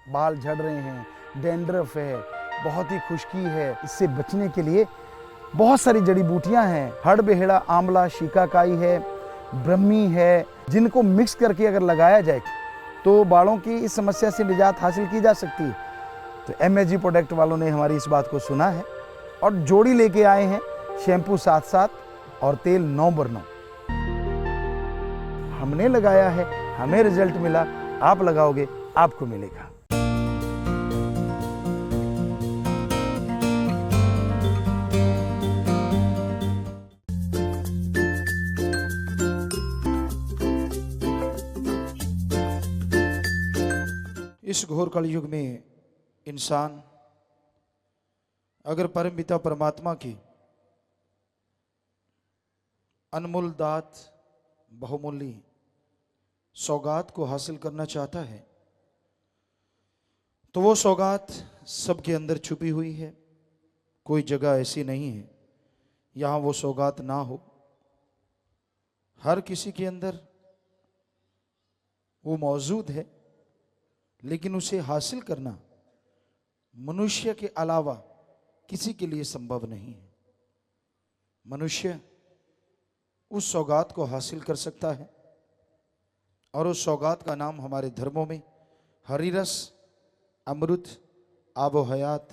बाल झड़ रहे हैं, डैंड्रफ है, बहुत ही खुश्की है, इससे बचने के लिए बहुत सारी जड़ी बूटियां हैं। हड़बेहड़ा, आंवला, शिकाकाई है, ब्रह्मी है, जिनको मिक्स करके अगर लगाया जाए तो बालों की इस समस्या से निजात हासिल की जा सकती है। तो MSG प्रोडक्ट वालों ने हमारी इस बात को सुना है और जोड़ी लेके आए हैं, शैम्पू 7-7 और तेल 9/9। हमने लगाया है, हमें रिजल्ट मिला, आप लगाओगे आपको मिलेगा। इस घोर कलयुग में इंसान अगर परम पिता परमात्मा की अनमोल दात, बहुमूल्य सौगात को हासिल करना चाहता है तो वो सौगात सबके अंदर छुपी हुई है। कोई जगह ऐसी नहीं है यहां वो सौगात ना हो। हर किसी के अंदर वो मौजूद है, लेकिन उसे हासिल करना मनुष्य के अलावा किसी के लिए संभव नहीं है। मनुष्य उस सौगात को हासिल कर सकता है और उस सौगात का नाम हमारे धर्मों में हरि रस, अमृत, आबो हयात,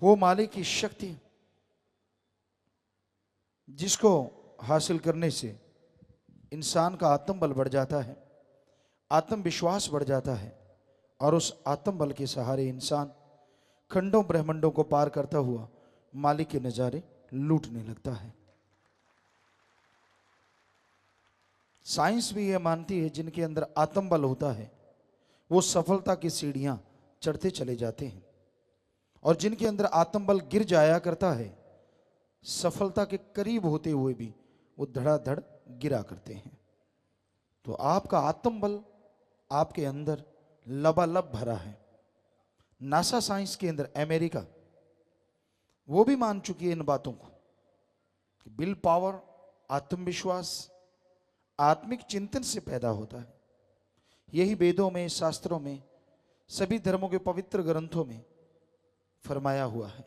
वो मालिक की शक्ति जिसको हासिल करने से इंसान का आत्मबल बढ़ जाता है, आत्मविश्वास बढ़ जाता है और उस आत्मबल के सहारे इंसान खंडों ब्रह्मांडों को पार करता हुआ मालिक के नजारे लूटने लगता है। साइंस भी यह मानती है जिनके अंदर आत्मबल होता है वो सफलता की सीढ़ियां चढ़ते चले जाते हैं, और जिनके अंदर आत्मबल गिर जाया करता है सफलता के करीब होते हुए भी वो धड़ाधड़ गिरा करते हैं। तो आपका आत्मबल आपके अंदर लबालब भरा है। नासा साइंस के अंदर अमेरिका वो भी मान चुकी है इन बातों को कि विल पावर, आत्मविश्वास आत्मिक चिंतन से पैदा होता है। यही वेदों में, शास्त्रों में, सभी धर्मों के पवित्र ग्रंथों में फरमाया हुआ है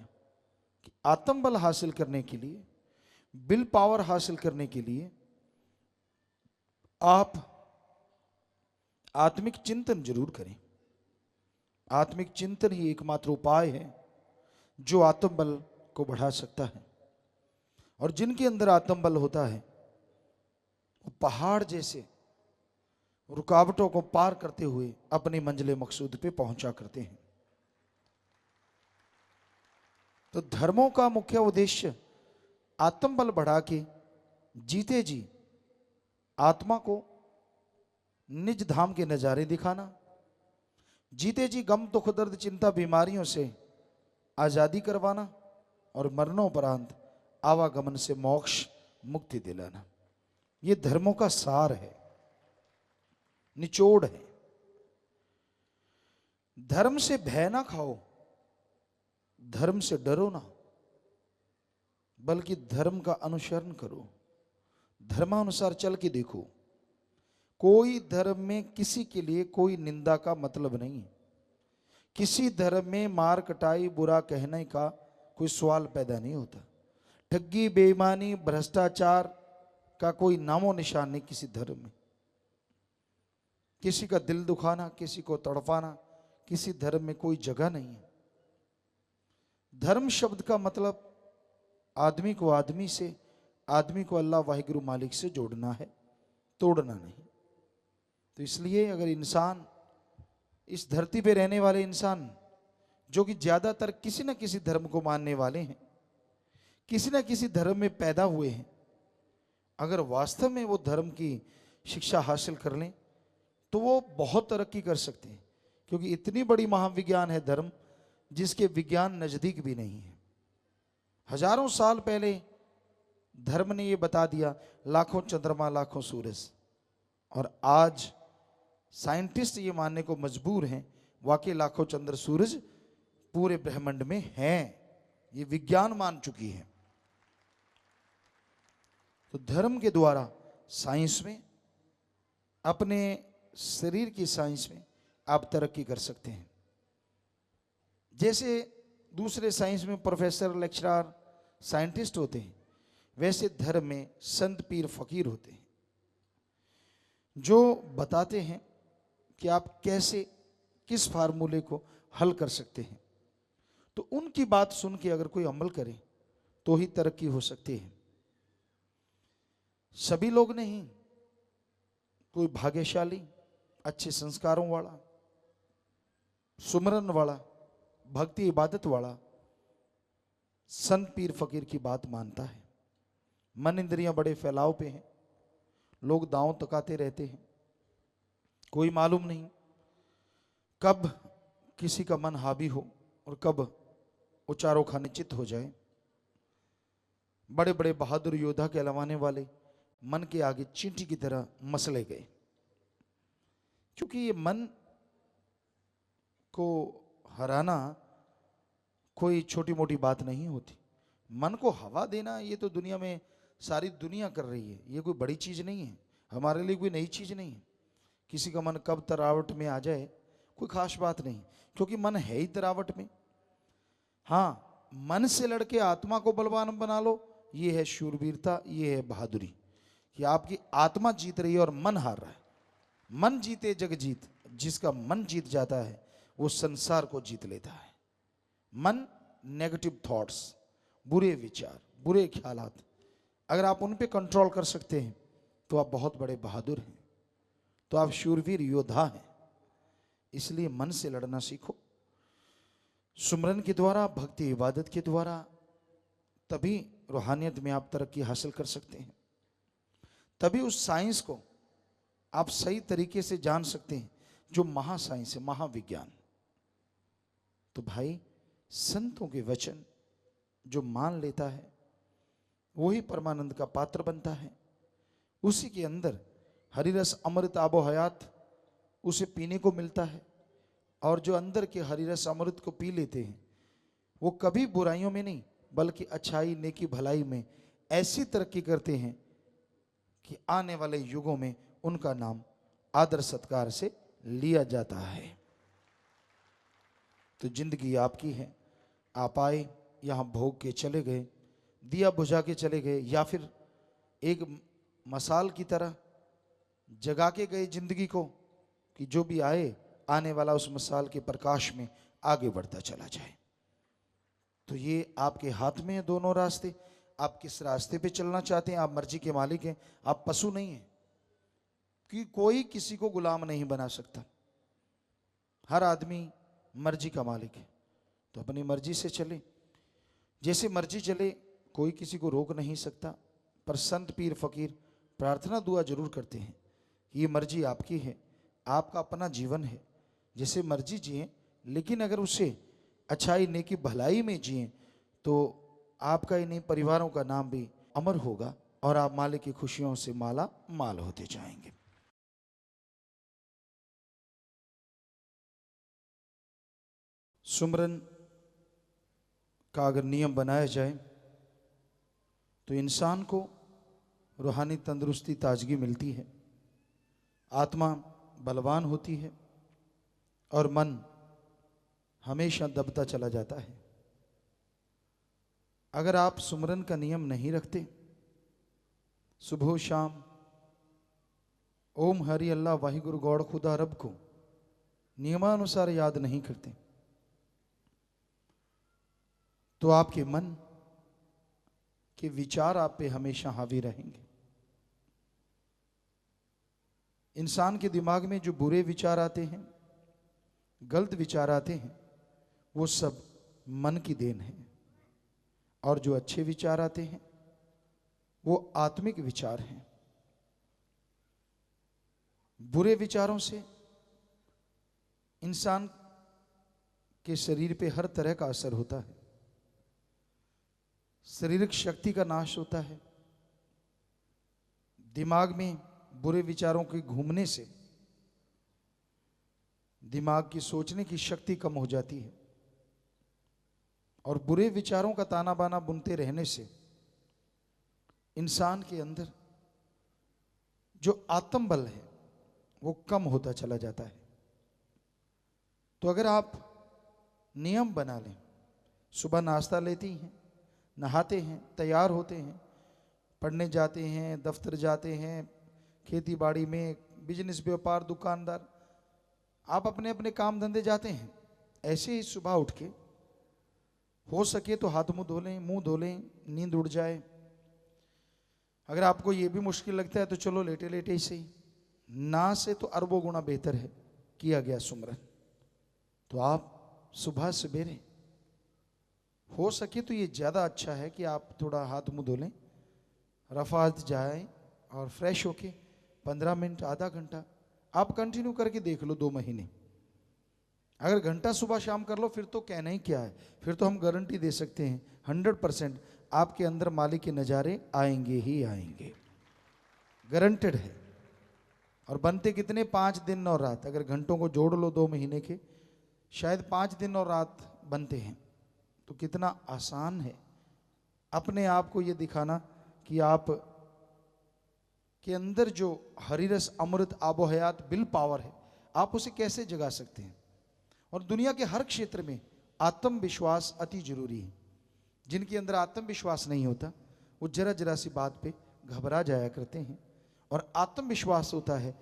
कि आत्मबल हासिल करने के लिए, विल पावर हासिल करने के लिए आप आत्मिक चिंतन जरूर करें। आत्मिक चिंतन ही एकमात्र उपाय है जो आत्मबल को बढ़ा सकता है। और जिनके अंदर आत्मबल होता है वो पहाड़ जैसे रुकावटों को पार करते हुए अपनी मंजिल मकसूद पे पहुंचा करते हैं। तो धर्मों का मुख्य उद्देश्य आत्मबल बढ़ा के जीते जी आत्मा को निज धाम के नजारे दिखाना, जीते जी गम, दुख, दर्द, चिंता, बीमारियों से आजादी करवाना और मरणोपरांत आवागमन से मोक्ष, मुक्ति दिलाना। ये धर्मों का सार है, निचोड़ है। धर्म से भय ना खाओ, धर्म से डरो ना, बल्कि धर्म का अनुसरण करो, धर्मानुसार चल के देखो। कोई धर्म में किसी के लिए कोई निंदा का मतलब नहीं है। किसी धर्म में मार कटाई, बुरा कहने का कोई सवाल पैदा नहीं होता। ठगी, बेईमानी, भ्रष्टाचार का कोई नामो निशान नहीं किसी धर्म में। किसी का दिल दुखाना, किसी को तड़पाना किसी धर्म में कोई जगह नहीं है। धर्म शब्द का मतलब आदमी को आदमी से, आदमी को अल्लाह वाहिगुरु मालिक से जोड़ना है, तोड़ना नहीं। तो इसलिए अगर इंसान, इस धरती पे रहने वाले इंसान जो कि ज्यादातर किसी न किसी धर्म को मानने वाले हैं, किसी न किसी धर्म में पैदा हुए हैं, अगर वास्तव में वो धर्म की शिक्षा हासिल कर लें तो वो बहुत तरक्की कर सकते हैं। क्योंकि इतनी बड़ी महाविज्ञान है धर्म जिसके विज्ञान नजदीक भी नहीं है। हजारों साल पहले धर्म ने ये बता दिया, लाखों चंद्रमा, लाखों सूरज, और आज साइंटिस्ट ये मानने को मजबूर हैं वाकई लाखों चंद्र सूरज पूरे ब्रह्मांड में हैं। ये विज्ञान मान चुकी है। तो धर्म के द्वारा साइंस में, अपने शरीर की साइंस में आप तरक्की कर सकते हैं। जैसे दूसरे साइंस में प्रोफेसर, लेक्चरर, साइंटिस्ट होते हैं, वैसे धर्म में संत, पीर, फकीर होते हैं जो बताते हैं कि आप कैसे किस फार्मूले को हल कर सकते हैं। तो उनकी बात सुन के अगर कोई अमल करे तो ही तरक्की हो सकती है। सभी लोग नहीं, कोई भाग्यशाली, अच्छे संस्कारों वाला, सुमरन वाला, भक्ति इबादत वाला संत, पीर, फकीर की बात मानता है। मन इंद्रियां बड़े फैलाव पे हैं, लोग दांव तकाते रहते हैं, कोई मालूम नहीं कब किसी का मन हावी हो और कब उचारों खाने चित हो जाए। बड़े बड़े बहादुर योद्धा कहलवाने वाले मन के आगे चींटी की तरह मसले गए, क्योंकि ये मन को हराना कोई छोटी मोटी बात नहीं होती। मन को हवा देना ये तो दुनिया में सारी दुनिया कर रही है, ये कोई बड़ी चीज नहीं है, हमारे लिए कोई नई चीज नहीं है। किसी का मन कब तरावट में आ जाए कोई खास बात नहीं, क्योंकि मन है ही तरावट में। हाँ, मन से लड़के आत्मा को बलवान बना लो, ये है शूरवीरता, ये है बहादुरी, कि आपकी आत्मा जीत रही है और मन हार रहा है। मन जीते जग जीत, जिसका मन जीत जाता है वो संसार को जीत लेता है। मन, नेगेटिव थॉट्स, बुरे विचार, बुरे ख्यालात, अगर आप उन पे कंट्रोल कर सकते हैं तो आप बहुत बड़े बहादुर हैं, तो आप शूरवीर योद्धा हैं। इसलिए मन से लड़ना सीखो, सुमरन के द्वारा, भक्ति इबादत के द्वारा, तभी रूहानियत में आप तरक्की हासिल कर सकते हैं। तभी उस साइंस को आप सही तरीके से जान सकते हैं जो महासाइंस है, महाविज्ञान। तो भाई, संतों के वचन जो मान लेता है वही परमानंद का पात्र बनता है। उसी के अंदर हरिरस अमृत आबो हयात उसे पीने को मिलता है। और जो अंदर के हरिरस अमृत को पी लेते हैं वो कभी बुराइयों में नहीं बल्कि अच्छाई, नेकी, भलाई में ऐसी तरक्की करते हैं कि आने वाले युगों में उनका नाम आदर सत्कार से लिया जाता है। तो जिंदगी आपकी है, आप आए, यहां भोग के चले गए, दिया बुझा के चले गए, या फिर एक मसाल की तरह जगा के गए जिंदगी को, कि जो भी आए आने वाला उस मसाल के प्रकाश में आगे बढ़ता चला जाए। तो ये आपके हाथ में है दोनों रास्ते। आप किस रास्ते पे चलना चाहते हैं, आप मर्जी के मालिक हैं, आप पशु नहीं हैं, कि कोई किसी को गुलाम नहीं बना सकता। हर आदमी मर्जी का मालिक है, तो अपनी मर्जी से चले, जैसे मर्जी चले, कोई किसी को रोक नहीं सकता। पर संत, पीर, फकीर प्रार्थना दुआ जरूर करते हैं कि ये मर्जी आपकी है, आपका अपना जीवन है, जैसे मर्जी जिए, लेकिन अगर उसे अच्छाई, नेकी, भलाई में जिए तो आपका ही नहीं, परिवारों का नाम भी अमर होगा और आप मालिक की खुशियों से माला माल होते जाएंगे। सुमरन का अगर नियम बनाया जाए तो इंसान को रूहानी तंदुरुस्ती, ताजगी मिलती है, आत्मा बलवान होती है और मन हमेशा दबता चला जाता है। अगर आप सुमरन का नियम नहीं रखते, सुबह शाम ओम हरि अल्लाह वाहिगुरु गौड़ खुदा रब को नियमानुसार याद नहीं करते, तो आपके मन के विचार आप पे हमेशा हावी रहेंगे। इंसान के दिमाग में जो बुरे विचार आते हैं, गलत विचार आते हैं, वो सब मन की देन है, और जो अच्छे विचार आते हैं वो आत्मिक विचार हैं। बुरे विचारों से इंसान के शरीर पे हर तरह का असर होता है, शारीरिक शक्ति का नाश होता है। दिमाग में बुरे विचारों के घूमने से दिमाग की सोचने की शक्ति कम हो जाती है, और बुरे विचारों का ताना बाना बुनते रहने से इंसान के अंदर जो आत्मबल है वो कम होता चला जाता है। तो अगर आप नियम बना लें, सुबह नाश्ता लेती हैं, नहाते हैं, तैयार होते हैं, पढ़ने जाते हैं, दफ्तर जाते हैं, खेती बाड़ी में, बिजनेस व्यापार, दुकानदार, आप अपने अपने काम धंधे जाते हैं, ऐसे ही सुबह उठ के हो सके तो हाथ मुंह धो लें, मुंह धो लें, नींद उड़ जाए। अगर आपको ये भी मुश्किल लगता है तो चलो लेटे लेटे ही सही, ना से तो अरबों गुना बेहतर है किया गया सुमरन। तो आप सुबह सवेरे हो सके तो ये ज़्यादा अच्छा है कि आप थोड़ा हाथ मुंह धो लें, रफ़ात जाए और फ्रेश होके 15 मिनट आधा घंटा आप कंटिन्यू करके देख लो 2 महीने। अगर घंटा सुबह शाम कर लो फिर तो कहना ही क्या है, फिर तो हम गारंटी दे सकते हैं 100% आपके अंदर मालिक के नज़ारे आएंगे ही आएंगे, गारंटेड है। और बनते कितने, 5 दिन और रात। अगर घंटों को जोड़ लो 2 महीने के, शायद 5 दिन और रात बनते हैं। तो कितना आसान है अपने आप को ये दिखाना कि आप के अंदर जो हरिरस अमृत आबो हयात बिल पावर है, आप उसे कैसे जगा सकते हैं। और दुनिया के हर क्षेत्र में आत्मविश्वास अति जरूरी है। जिनके अंदर आत्मविश्वास नहीं होता वो जरा जरा सी बात पे घबरा जाया करते हैं, और आत्मविश्वास होता है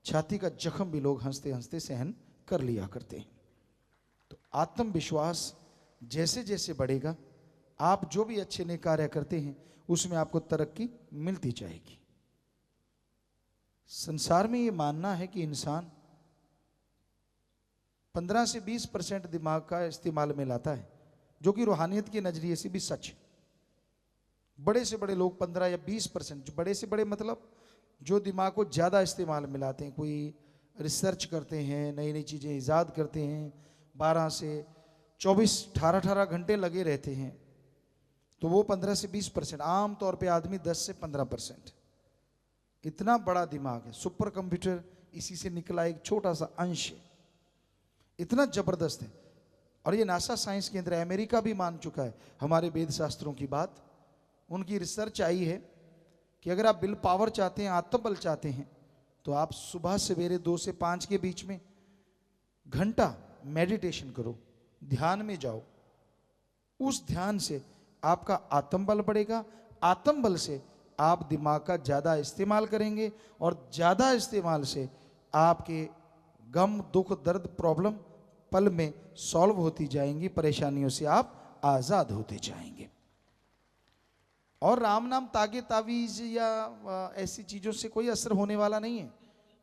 छाती का जख्म भी लोग हंसते हंसते सहन कर लिया करते हैं। तो आत्मविश्वास जैसे जैसे बढ़ेगा, आप जो भी अच्छे नए कार्य करते हैं उसमें आपको तरक्की मिलती जाएगी। संसार में ये मानना है कि इंसान 15 से 20% दिमाग का इस्तेमाल में लाता है, जो कि रूहानियत के नजरिए से भी सच है। बड़े से बड़े लोग 15 या 20%, बड़े से बड़े मतलब जो दिमाग को ज़्यादा इस्तेमाल में लाते हैं, कोई रिसर्च करते हैं, नई नई चीज़ें ईजाद करते हैं, 12 से 24 18 घंटे लगे रहते हैं, तो वो 15 से 20%। आम तौर पे आदमी 10 से 15%। इतना बड़ा दिमाग है, सुपर कंप्यूटर इसी से निकला एक छोटा सा अंश है, इतना जबरदस्त है। और ये नासा साइंस केंद्र अमेरिका भी मान चुका है हमारे वेद शास्त्रों की बात। उनकी रिसर्च आई है कि अगर आप विल पावर चाहते हैं, आत्मबल चाहते हैं, तो आप सुबह सवेरे 2 से 5 के बीच में घंटा मेडिटेशन करो, ध्यान में जाओ। उस ध्यान से आपका आत्मबल बढ़ेगा, आत्मबल से आप दिमाग का ज़्यादा इस्तेमाल करेंगे, और ज़्यादा इस्तेमाल से आपके गम, दुख, दर्द, प्रॉब्लम पल में सॉल्व होती जाएंगी, परेशानियों से आप आज़ाद होते जाएंगे। और राम नाम तागे तावीज या ऐसी चीज़ों से कोई असर होने वाला नहीं है।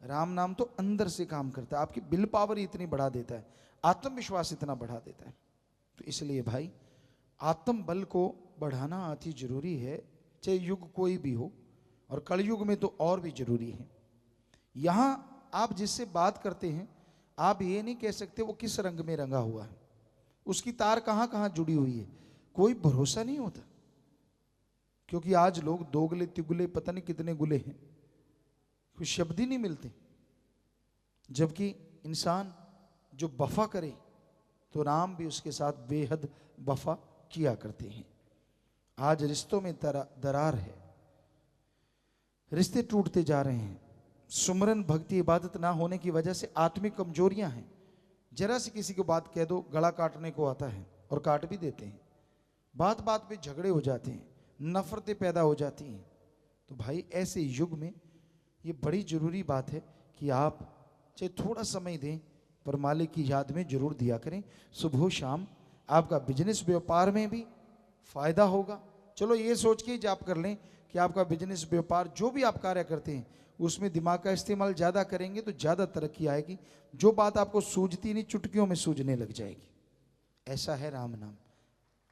राम नाम तो अंदर से काम करता है, आपकी विल पावर इतनी बढ़ा देता है, आत्मविश्वास इतना बढ़ा देता है। तो इसलिए भाई आत्म बल को बढ़ाना अति जरूरी है, चाहे युग कोई भी हो, और कलयुग में तो और भी जरूरी है। यहाँ आप जिससे बात करते हैं, आप ये नहीं कह सकते वो किस रंग में रंगा हुआ है, उसकी तार कहाँ कहाँ जुड़ी हुई है, कोई भरोसा नहीं होता। क्योंकि आज लोग दोगले तिगुले पता नहीं कितने गुले हैं, कुछ शब्द ही नहीं मिलते। जबकि इंसान जो वफा करे तो राम भी उसके साथ बेहद वफा किया करते हैं। आज रिश्तों में दरार है, रिश्ते टूटते जा रहे हैं। सुमरन भक्ति इबादत ना होने की वजह से आत्मिक कमजोरियां हैं। जरा से किसी को बात कह दो, गला काटने को आता है और काट भी देते हैं। बात बात पे झगड़े हो जाते हैं, नफरतें पैदा हो जाती हैं। तो भाई ऐसे युग में ये बड़ी ज़रूरी बात है कि आप चाहे थोड़ा समय दें पर मालिक की याद में जरूर दिया करें। सुबह शाम आपका बिजनेस व्यापार में भी फायदा होगा। चलो ये सोच के जाप कर लें कि आपका बिजनेस व्यापार जो भी आप कार्य करते हैं उसमें दिमाग का इस्तेमाल ज़्यादा करेंगे तो ज़्यादा तरक्की आएगी। जो बात आपको सूझती नहीं चुटकियों में सूझने लग जाएगी। ऐसा है राम नाम,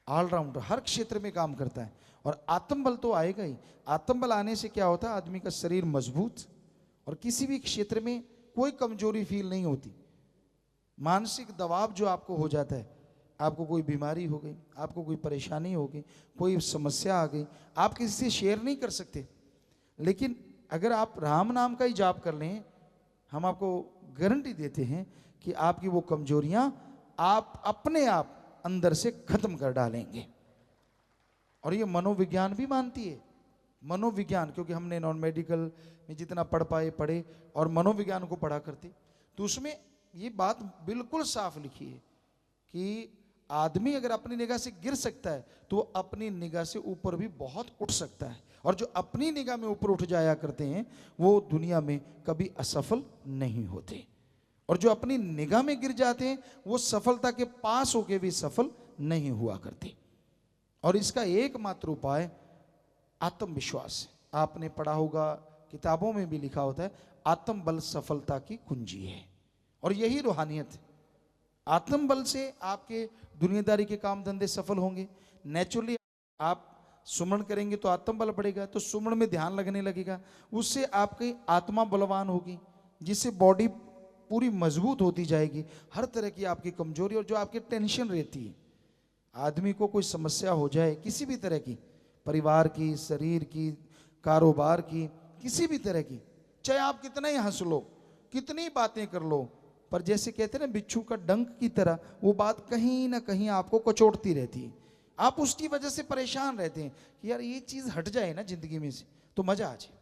ऑलराउंडर, हर क्षेत्र में काम करता है। और आत्मबल तो आएगा ही। आत्मबल आने से क्या होता है, आदमी का शरीर मजबूत, और किसी भी क्षेत्र में कोई कमजोरी फील नहीं होती। मानसिक दबाव जो आपको हो जाता है, आपको कोई बीमारी हो गई, आपको कोई परेशानी हो गई, कोई समस्या आ गई, आप किसी से शेयर नहीं कर सकते। लेकिन अगर आप राम नाम का ही जाप कर लें, हम आपको गारंटी देते हैं कि आपकी वो कमजोरियां आप अपने आप अंदर से खत्म कर डालेंगे। और ये मनोविज्ञान भी मानती है, मनोविज्ञान, क्योंकि हमने नॉन मेडिकल में जितना पढ़ पाए पढ़े और मनोविज्ञान को पढ़ा करते, तो उसमें ये बात बिल्कुल साफ लिखी है कि आदमी अगर अपनी निगाह से गिर सकता है तो वो अपनी निगाह से ऊपर भी बहुत उठ सकता है, और जो अपनी निगाह में ऊपर उठ जाया करते हैं वो दुनिया में कभी असफल नहीं होते, और जो अपनी निगाह में गिर जाते हैं वो सफलता के पास होके भी सफल नहीं हुआ करते। और इसका एकमात्र उपाय आत्मविश्वास है। आपने पढ़ा होगा, किताबों में भी लिखा होता है, आत्मबल सफलता की कुंजी है, और यही रूहानियत है। आत्मबल से आपके दुनियादारी के काम धंधे सफल होंगे। नेचुरली आप सुमरण करेंगे तो आत्मबल बढ़ेगा, तो सुमरण में ध्यान लगने लगेगा, उससे आपकी आत्मा बलवान होगी, जिससे बॉडी पूरी मजबूत होती जाएगी। हर तरह की आपकी कमजोरी और जो आपकी टेंशन रहती है, आदमी को कोई समस्या हो जाए किसी भी तरह की, परिवार की, शरीर की, कारोबार की, किसी भी तरह की, चाहे आप कितना ही हंस लो, कितनी बातें कर लो, पर जैसे कहते हैं ना बिच्छू का डंक की तरह, वो बात कहीं ना कहीं आपको कचोटती रहती है। आप उसकी वजह से परेशान रहते हैं कि यार ये चीज़ हट जाए ना जिंदगी में से तो मजा आ जाए।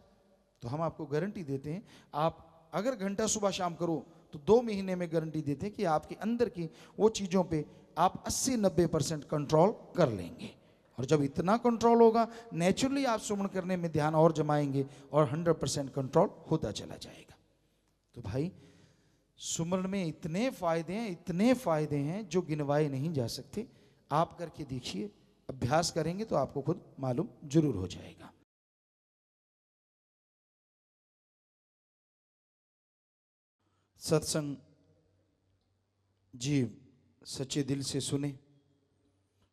तो हम आपको गारंटी देते हैं, आप अगर घंटा सुबह शाम करो तो 2 महीने में गारंटी देते हैं कि आपके अंदर की वो चीज़ों पे आप 80-90% कंट्रोल कर लेंगे। और जब इतना कंट्रोल होगा, नेचुरली आप सुमन करने में ध्यान और जमाएंगे और 100% कंट्रोल होता चला जाएगा। तो भाई, सुमरण में इतने फायदे हैं जो गिनवाए नहीं जा सकते। आप करके देखिए, अभ्यास करेंगे तो आपको खुद मालूम जरूर हो जाएगा। सत्संग जीव सच्चे दिल से सुने,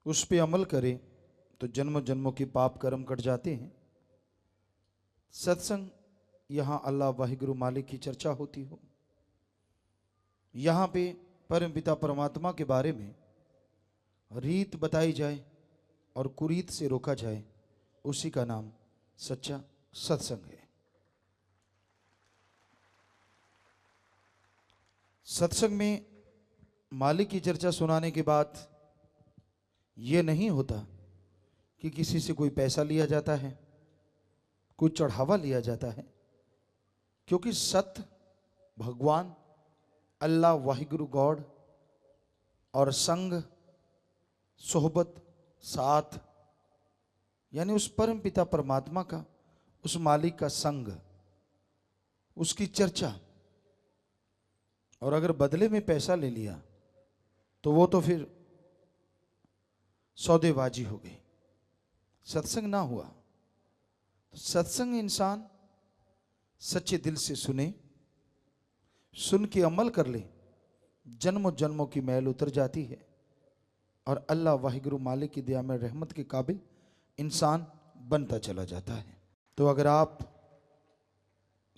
उस पे अमल करे तो जन्म जन्मों के पाप कर्म कट जाते हैं। सत्संग यहाँ अल्लाह वाहिगुरु मालिक की चर्चा होती हो, यहाँ पे परम पिता परमात्मा के बारे में रीत बताई जाए और कुरीत से रोका जाए, उसी का नाम सच्चा सत्संग है। सत्संग में मालिक की चर्चा सुनाने के बाद ये नहीं होता कि किसी से कोई पैसा लिया जाता है, कोई चढ़ावा लिया जाता है, क्योंकि सत्य भगवान अल्लाह वाहिगुरु गॉड और संग सोहबत साथ, यानी उस परम पिता परमात्मा का, उस मालिक का संग, उसकी चर्चा, और अगर बदले में पैसा ले लिया तो वो तो फिर सौदेबाजी हो गई, सत्संग ना हुआ। तो सत्संग इंसान सच्चे दिल से सुने, सुन के अमल कर ले, जन्मों जन्मों की मैल उतर जाती है और अल्लाह वाहिगुरु मालिक की दया में रहमत के काबिल इंसान बनता चला जाता है। तो अगर आप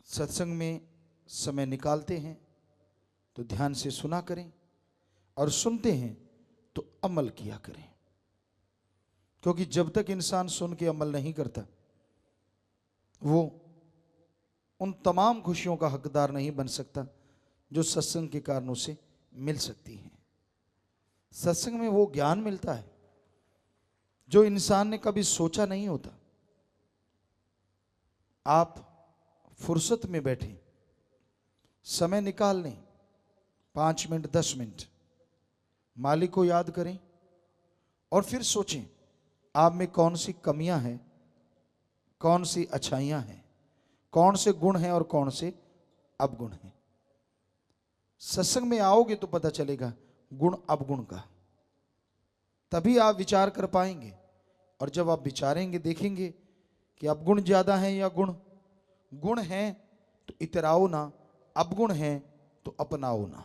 सत्संग में समय निकालते हैं तो ध्यान से सुना करें, और सुनते हैं तो अमल किया करें, क्योंकि जब तक इंसान सुन के अमल नहीं करता वो उन तमाम खुशियों का हकदार नहीं बन सकता जो सत्संग के कारणों से मिल सकती हैं। सत्संग में वो ज्ञान मिलता है जो इंसान ने कभी सोचा नहीं होता। आप फुर्सत में बैठे, समय निकाल लें, 5 मिनट 10 मिनट मालिक को याद करें और फिर सोचें आप में कौन सी कमियां हैं, कौन सी अच्छाइयां हैं, कौन से गुण हैं और कौन से अवगुण हैं। सत्संग में आओगे तो पता चलेगा गुण अवगुण का, तभी आप विचार कर पाएंगे। और जब आप विचारेंगे देखेंगे कि अवगुण ज्यादा हैं या गुण हैं तो इतराओ ना, अवगुण हैं तो अपनाओ ना।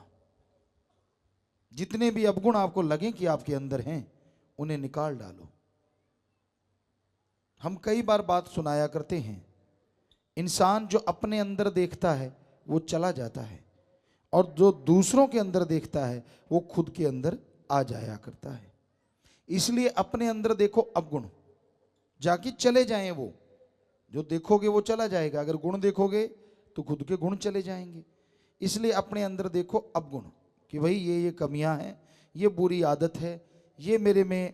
जितने भी अवगुण आपको लगे कि आपके अंदर हैं उन्हें निकाल डालो। हम कई बार बात सुनाया करते हैं, इंसान जो अपने अंदर देखता है वो चला जाता है, और जो दूसरों के अंदर देखता है वो खुद के अंदर आ जाया करता है। इसलिए अपने अंदर देखो अवगुण, जाके चले जाएं, वो जो देखोगे वो चला जाएगा। अगर गुण देखोगे तो खुद के गुण चले जाएंगे। इसलिए अपने अंदर देखो अवगुण कि भाई ये कमियां हैं, ये बुरी आदत है, ये मेरे में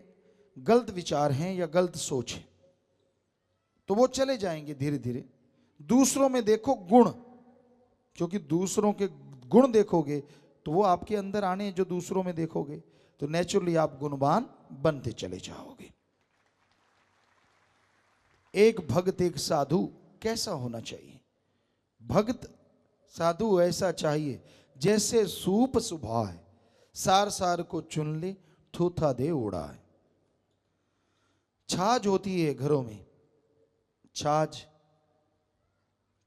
गलत विचार हैं या गलत सोच है, तो वो चले जाएंगे धीरे धीरे। दूसरों में देखो गुण, क्योंकि दूसरों के गुण देखोगे तो वो आपके अंदर आने जो दूसरों में देखोगे तो नेचुरली आप गुणवान बनते चले जाओगे। एक भक्त एक साधु कैसा होना चाहिए? भक्त साधु ऐसा चाहिए जैसे सूप सुभा है, सार सार को चुन ले, थूथा दे उड़ा है। छाछ होती है घरों में, छाछ,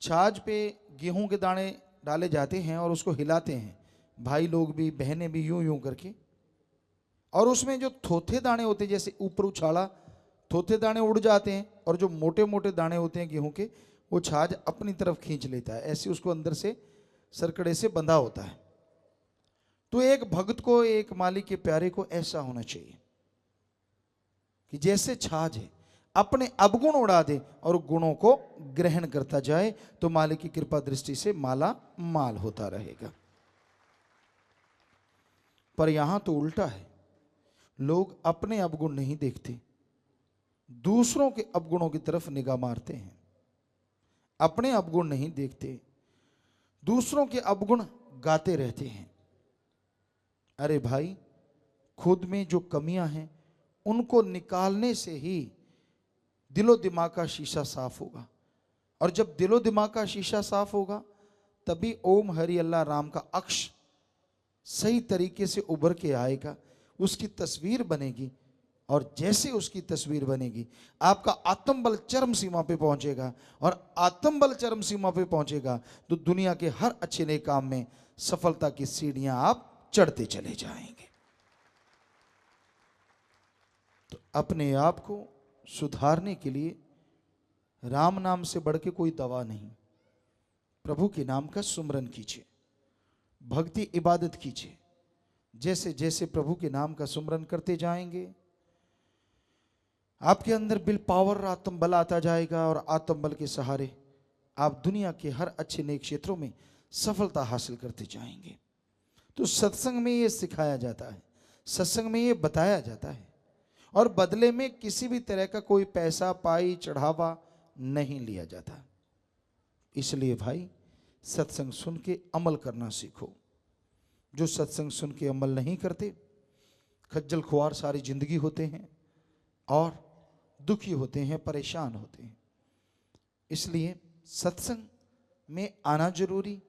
छाछ पे गेहूं के दाने डाले जाते हैं और उसको हिलाते हैं, भाई लोग भी बहनें भी, यूं यूं करके। और उसमें जो थोथे दाने होते हैं, जैसे ऊपर उछाला थोथे दाने उड़ जाते हैं, और जो मोटे मोटे दाने होते हैं गेहूं के, वो छाछ अपनी तरफ खींच लेता है, ऐसे उसको अंदर से सरकड़े से बंधा होता है। तो एक भक्त को, एक मालिक के प्यारे को ऐसा होना चाहिए कि जैसे छाछ है, अपने अवगुण उड़ा दे और गुणों को ग्रहण करता जाए, तो मालिक की कृपा दृष्टि से माला माल होता रहेगा। पर यहां तो उल्टा है, लोग अपने अवगुण नहीं देखते, दूसरों के अवगुणों की तरफ निगाह मारते हैं। अपने अवगुण नहीं देखते, दूसरों के अवगुण गाते रहते हैं। अरे भाई, खुद में जो कमियां हैं उनको निकालने से ही दिलो दिमाग का शीशा साफ होगा, और जब दिलो दिमाग का शीशा साफ होगा तभी ओम हरि अल्लाह राम का अक्ष सही तरीके से उभर के आएगा, उसकी तस्वीर बनेगी। और जैसे उसकी तस्वीर बनेगी, आपका आत्मबल चरम सीमा पे पहुंचेगा, और आत्मबल चरम सीमा पे पहुंचेगा तो दुनिया के हर अच्छे नए काम में सफलता की सीढ़ियां आप चढ़ते चले जाएंगे। तो अपने आप को सुधारने के लिए राम नाम से बढ़ के कोई दवा नहीं। प्रभु के नाम का सुमरन कीजिए, भक्ति इबादत कीजिए। जैसे जैसे प्रभु के नाम का सुमरन करते जाएंगे, आपके अंदर विल पावर, आत्मबल आता जाएगा, और आत्मबल के सहारे आप दुनिया के हर अच्छे नेक क्षेत्रों में सफलता हासिल करते जाएंगे। तो सत्संग में ये सिखाया जाता है, सत्संग में ये बताया जाता है, और बदले में किसी भी तरह का कोई पैसा, पाई, चढ़ावा नहीं लिया जाता। इसलिए भाई, सत्संग सुन के अमल करना सीखो। जो सत्संग सुन के अमल नहीं करते, खज्जल खुआर सारी जिंदगी होते हैं और दुखी होते हैं, परेशान होते हैं। इसलिए सत्संग में आना जरूरी,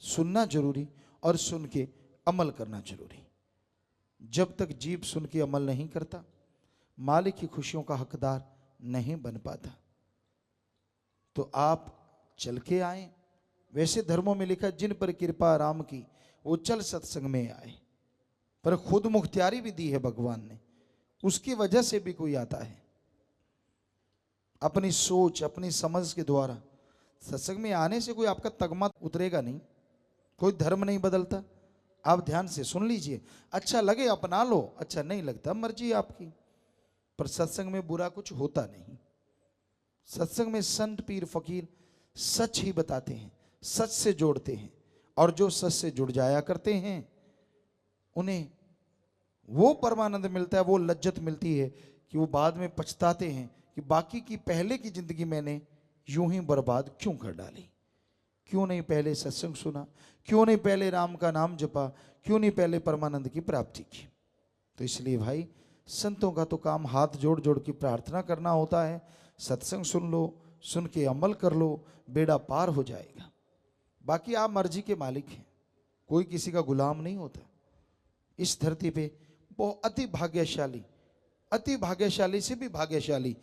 सुनना जरूरी, और सुन के अमल करना जरूरी। जब तक जीव सुन के अमल नहीं करता, मालिक की खुशियों का हकदार नहीं बन पाता। तो आप चल के आए। वैसे धर्मों में लिखा, जिन पर कृपा राम की वो चल सत्संग में आए। पर खुद मुख्तियारी भी दी है भगवान ने, उसकी वजह से भी कोई आता है। अपनी सोच, अपनी समझ के द्वारा सत्संग में आने से कोई आपका तगमा उतरेगा नहीं, कोई धर्म नहीं बदलता। आप ध्यान से सुन लीजिए, अच्छा लगे अपना लो, अच्छा नहीं लगता मर्जी आपकी। पर सत्संग में बुरा कुछ होता नहीं। सत्संग में संत पीर फकीर सच ही बताते हैं, सच से जोड़ते हैं, और जो सच से जुड़ जाया करते हैं उन्हें वो परमानंद मिलता है, वो लज्जत मिलती है कि वो बाद में पछताते हैं कि बाकी की पहले की जिंदगी मैंने यूं ही बर्बाद क्यों कर डाली, क्यों नहीं पहले सत्संग सुना, क्यों नहीं पहले राम का नाम जपा, क्यों नहीं पहले परमानंद की प्राप्ति की। तो इसलिए भाई, संतों का तो काम हाथ जोड़ जोड़ की प्रार्थना करना होता है। सत्संग सुन लो, सुन के अमल कर लो, बेड़ा पार हो जाएगा। बाकी आप मर्जी के मालिक हैं, कोई किसी का गुलाम नहीं होता। इस धरती पे बहुत अति भाग्यशाली से भी भाग्यशाली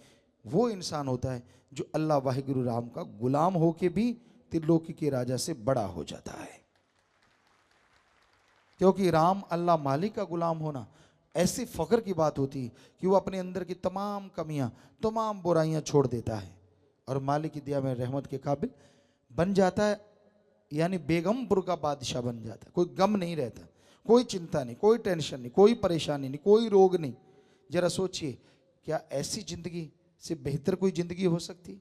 वो इंसान होता है जो अल्लाह वाहिगुरु राम का गुलाम होके भी त्रिलोकी के राजा से बड़ा हो जाता है। क्योंकि राम अल्लाह मालिक का गुलाम होना ऐसी फख्र की बात होती है कि वो अपने अंदर की तमाम कमियां, तमाम बुराइयां छोड़ देता है और मालिक की दया में रहमत के काबिल बन जाता है, यानी बेगमपुर का बादशाह बन जाता है। कोई गम नहीं रहता, कोई चिंता नहीं, कोई टेंशन नहीं, कोई परेशानी नहीं, कोई रोग नहीं। जरा सोचिए, क्या ऐसी जिंदगी से बेहतर कोई जिंदगी हो सकती?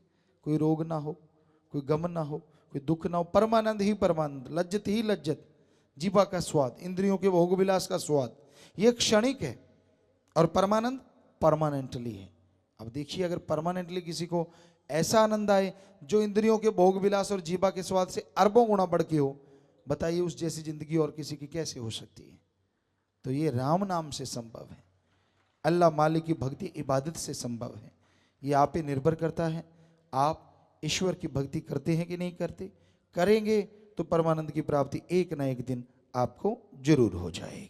कोई रोग ना हो, कोई गम ना हो, कोई दुख ना हो, परमानंद ही परमानंद, लज्जत ही लज्जत, जीवा का स्वाद, इंद्रियों के भोग विलास का स्वाद, ये क्षणिक है और परमानंद परमानेंटली है। अब देखिए, अगर परमानेंटली किसी को ऐसा आनंद आए जो इंद्रियों के भोग विलास और जीवा के स्वाद से अरबों गुना बढ़ के हो, बताइए उस जैसी जिंदगी और किसी की कैसे हो सकती है? तो ये राम नाम से संभव है, अल्लाह मालिक की भक्ति इबादत से संभव है। ये आप पे निर्भर करता है, आप ईश्वर की भक्ति करते हैं कि नहीं करते। करेंगे तो परमानंद की प्राप्ति एक ना एक दिन आपको जरूर हो जाएगी।